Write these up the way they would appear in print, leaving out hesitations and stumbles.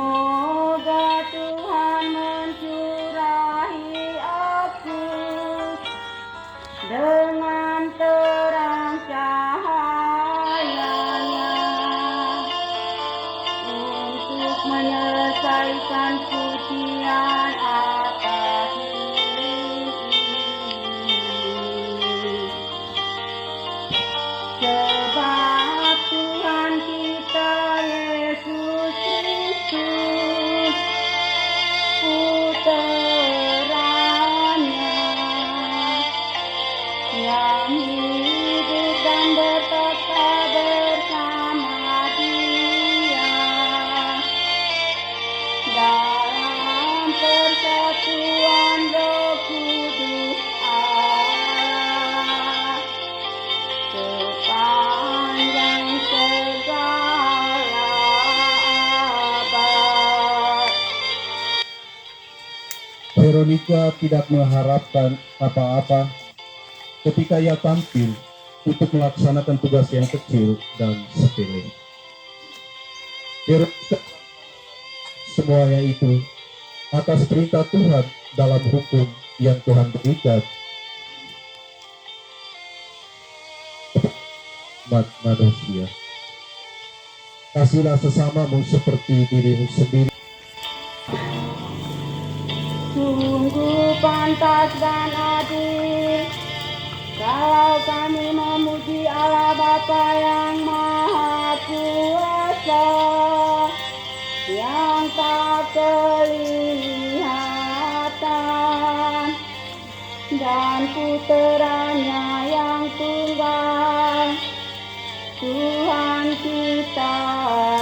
Semoga Tuhan mencurahi aku dengan terang cahayanya untuk menyelesaikan pujian atas diri. Sebab Tuhan kita Yesus Kristus puteranya yang hidup dan bertata bersama Dia dalam persatuan Roh Kudus Allah sepanjang segala abad. Veronica tidak mengharapkan apa-apa ketika ia tampil untuk melaksanakan tugas yang kecil dan sepele. Veronica semuanya itu atas perintah Tuhan dalam hukum yang Tuhan berikan umat manusia. Kasihlah sesamamu seperti dirimu sendiri. Sungguh pantas dan adil kalau kami memuji Allah Bapa yang Maha Kuasa, yang tak kelihatan, dan puteranya yang tunggal, Tuhan kita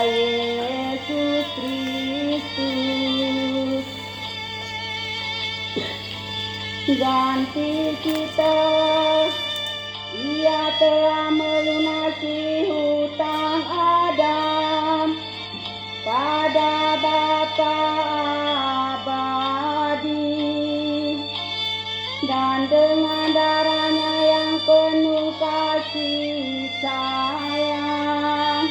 Yesus Kristus. Ganti kita, Ia telah melunasi hutang Adam pada Bapa abadi, dan dengan darahnya yang penuh kasih sayang,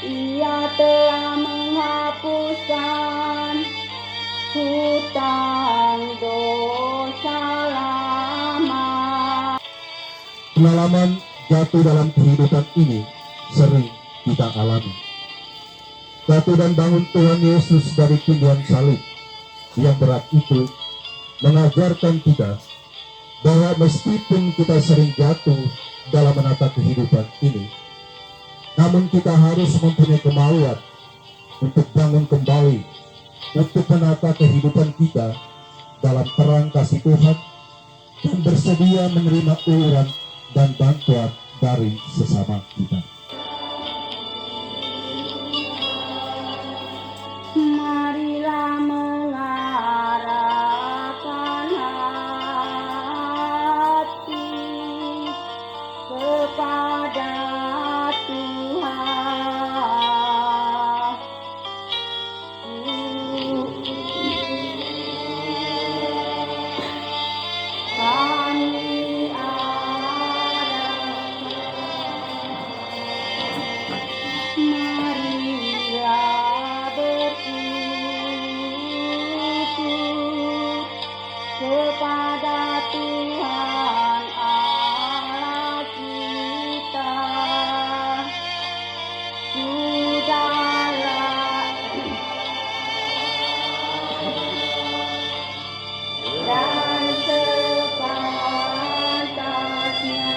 Ia telah menghapuskan hutang dosa lama. Pengalaman jatuh dalam kehidupan ini sering kita alami. Jatuh dan bangun Tuhan Yesus dari tindihan salib yang berat itu mengajarkan kita bahwa meskipun kita sering jatuh dalam menata kehidupan ini, namun kita harus mempunyai kemauan untuk bangun kembali, untuk menata kehidupan kita dalam terang kasih Tuhan dan bersedia menerima uluran dan bantuan dari sesama kita. Marilah mengarahkan hati kepada Tuhan. Kami marilah bersyukur kepada Tuhan Allah kita. Sudahlah dan sepantasnya,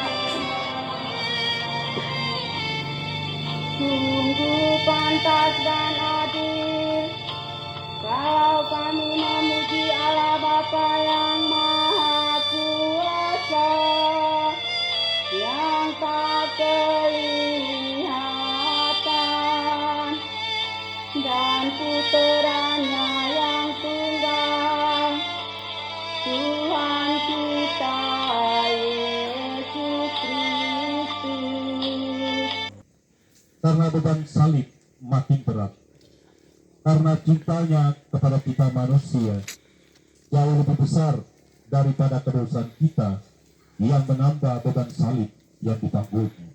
sungguh pantas dan adil kalau kami memuji Allah Bapa yang Maha Kuasa, yang tak kelihatan, dan puteranya yang tunggal, Tuhan kita Yesus Kristus. Karena beban salib makin berat, karena cintanya kepada kita manusia jauh lebih besar daripada kedosaan kita yang menambah beban salib yang ditanggungnya.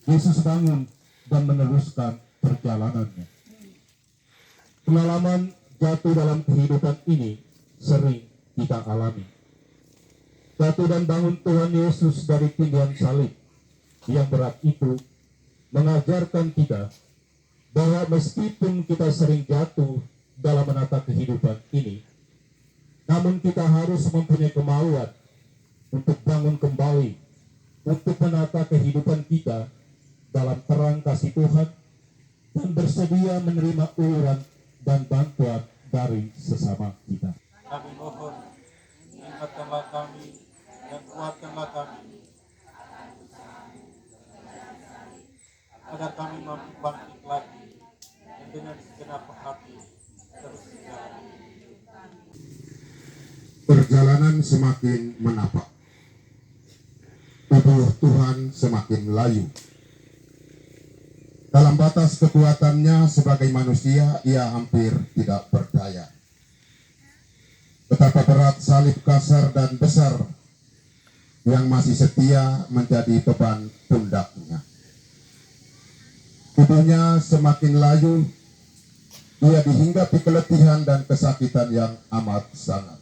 Yesus bangun dan meneruskan perjalanannya. Pengalaman jatuh dalam kehidupan ini sering kita alami. Jatuh dan bangun Tuhan Yesus dari tindihan salib yang berat itu mengajarkan kita bahwa meskipun kita sering jatuh dalam menata kehidupan ini, namun kita harus mempunyai kemauan untuk bangun kembali, untuk menata kehidupan kita dalam terang kasih Tuhan dan bersedia menerima uluran dan bantuan dari sesama kita. Kami mohon, ingatkanlah kami dan kuatkanlah kami, agar kami mampu bangkit lagi dan dengan segenap hati terus berjalan. Perjalanan semakin menapak, tubuh Tuhan semakin layu. Dalam batas kekuatannya sebagai manusia, ia hampir tidak berdaya. Betapa berat salib kasar dan besar yang masih setia menjadi beban pundaknya. Tubuhnya semakin layu, ia dihinggapi keletihan dan kesakitan yang amat sangat.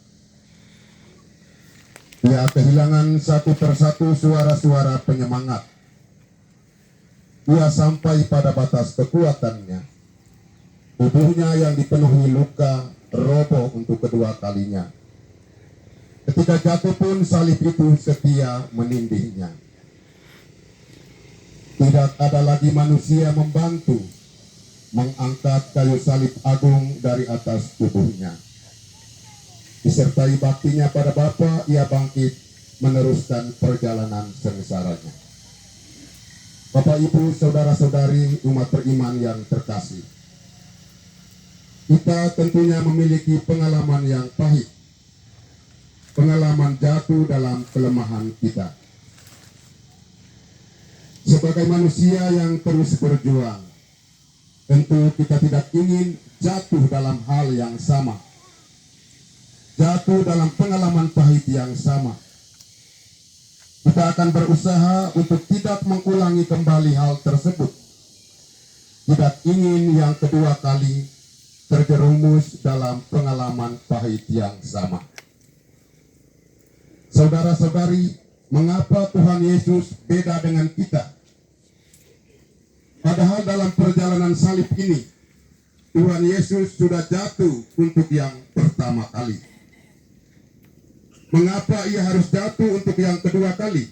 Ia kehilangan satu persatu suara-suara penyemangat. Ia sampai pada batas kekuatannya. Tubuhnya yang dipenuhi luka roboh untuk kedua kalinya. Ketika jatuh pun salib itu setia menindihnya. Tidak ada lagi manusia membantu mengangkat kayu salib agung dari atas tubuhnya. Disertai baktinya pada Bapa, ia bangkit meneruskan perjalanan sengsaranya. Bapak, Ibu, saudara-saudari umat beriman yang terkasih, kita tentunya memiliki pengalaman yang pahit, pengalaman jatuh dalam kelemahan kita. Sebagai manusia yang terus berjuang, tentu kita tidak ingin jatuh dalam hal yang sama, jatuh dalam pengalaman pahit yang sama. Kita akan berusaha untuk tidak mengulangi kembali hal tersebut. Tidak ingin yang kedua kali terjerumus dalam pengalaman pahit yang sama. Saudara-saudari, mengapa Tuhan Yesus beda dengan kita? Padahal dalam perjalanan salib ini, Tuhan Yesus sudah jatuh untuk yang pertama kali. Mengapa ia harus jatuh untuk yang kedua kali?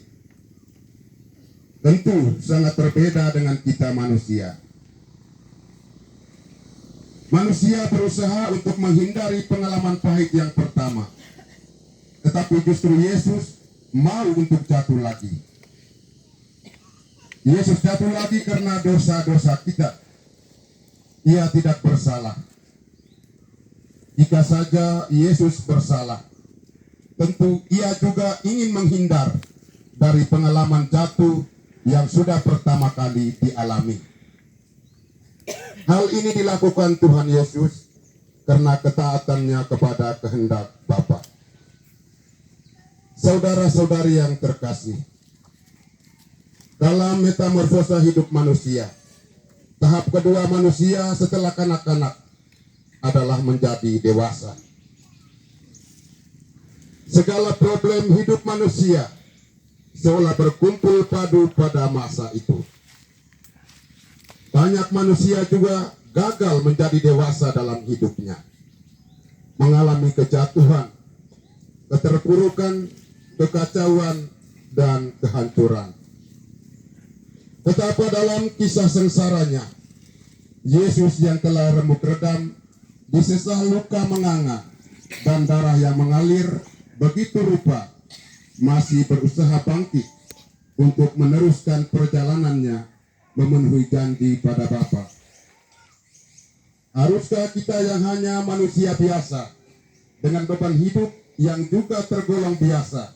Tentu sangat berbeda dengan kita manusia. Manusia berusaha untuk menghindari pengalaman pahit yang pertama. Tetapi justru Yesus mau untuk jatuh lagi. Yesus jatuh lagi karena dosa-dosa kita. Ia tidak bersalah. Jika saja Yesus bersalah, tentu ia juga ingin menghindar dari pengalaman jatuh yang sudah pertama kali dialami. Hal ini dilakukan Tuhan Yesus karena ketaatannya kepada kehendak Bapa. Saudara-saudari yang terkasih, dalam metamorfosa hidup manusia, tahap kedua manusia setelah kanak-kanak adalah menjadi dewasa. Segala problem hidup manusia seolah berkumpul padu pada masa itu. Banyak manusia juga gagal menjadi dewasa dalam hidupnya, mengalami kejatuhan, keterpurukan, kekacauan, dan kehancuran. Betapa dalam kisah sengsaranya, Yesus yang telah remuk redam, disesah luka menganga, dan darah yang mengalir begitu rupa, masih berusaha bangkit untuk meneruskan perjalanannya memenuhi janji pada Bapa. Haruskah kita yang hanya manusia biasa dengan beban hidup yang juga tergolong biasa,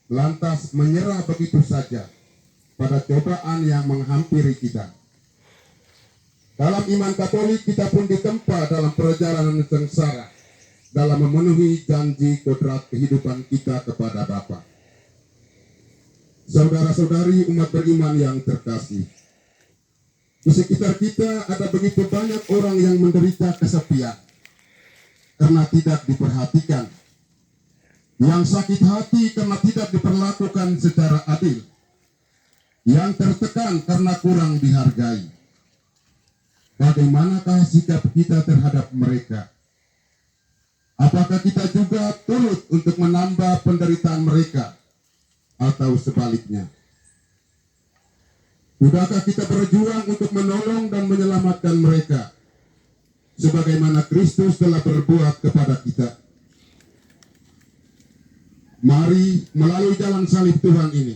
lantas menyerah begitu saja pada cobaan yang menghampiri kita? Dalam iman Katolik kita pun ditempa dalam perjalanan sengsara dalam memenuhi janji kodrat kehidupan kita kepada Bapa. Saudara-saudari umat beriman yang terkasih, Di sekitar kita ada begitu banyak orang yang menderita kesepian karena tidak diperhatikan, yang sakit hati karena tidak diperlakukan secara adil, yang tertekan karena kurang dihargai. Bagaimanakah sikap kita terhadap mereka? Apakah kita juga turut untuk menambah penderitaan mereka atau sebaliknya? Sudahkah kita berjuang untuk menolong dan menyelamatkan mereka sebagaimana Kristus telah berbuat kepada kita? Mari melalui jalan salib Tuhan ini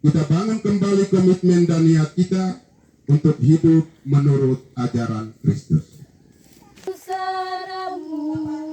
kita bangun kembali komitmen dan niat kita untuk hidup menurut ajaran Kristus. Saramu